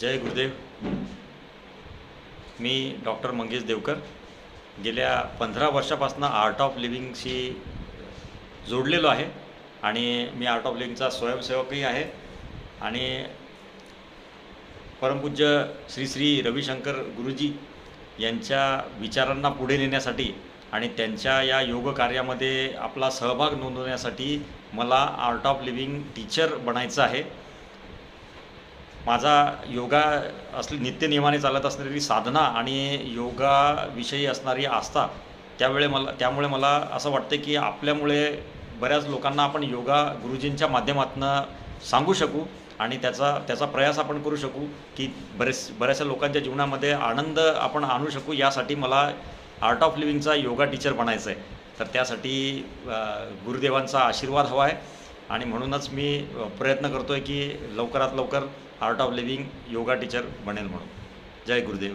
जय गुरुदेव. मी doctor Mangesh Devkar. गेल्या 15 वर्षापासून art of लिव्हिंगशी जोडलेलो आहे आणि मी आर्ट ऑफ लिव्हिंगचा स्वयंसेवकही आहे. आणि परमपूज्य श्री श्री रविशंकर गुरुजी यांच्या विचारांना पुढे नेण्यासाठी आणि त्यांच्या या योग कार्यामध्ये आपला सहभाग नोंदवण्यासाठी मला आर्ट ऑफ लिव्हिंग टीचर बनायचं आहे. माझा योगा नित्यनियमाने चालत असणारी साधना आणि योगाविषयी असणारी आस्था त्यामुळे मला असं वाटतं की आपल्यामुळे बऱ्याच लोकांना आपण योगा गुरुजींच्या माध्यमातून सांगू शकू आणि त्याचा प्रयास आपण करू शकू की बऱ्याचशा लोकांच्या जीवनामध्ये आनंद आपण आणू शकू. यासाठी मला आर्ट ऑफ लिव्हिंगचा योगा टीचर बनायचं आहे. तर त्यासाठी गुरुदेवांचा आशीर्वाद हवा आहे आणि म्हणूनच मी प्रयत्न करतो आहे की लवकरात लवकर art of living yoga teacher बनेल म्हणून. जय गुरुदेव.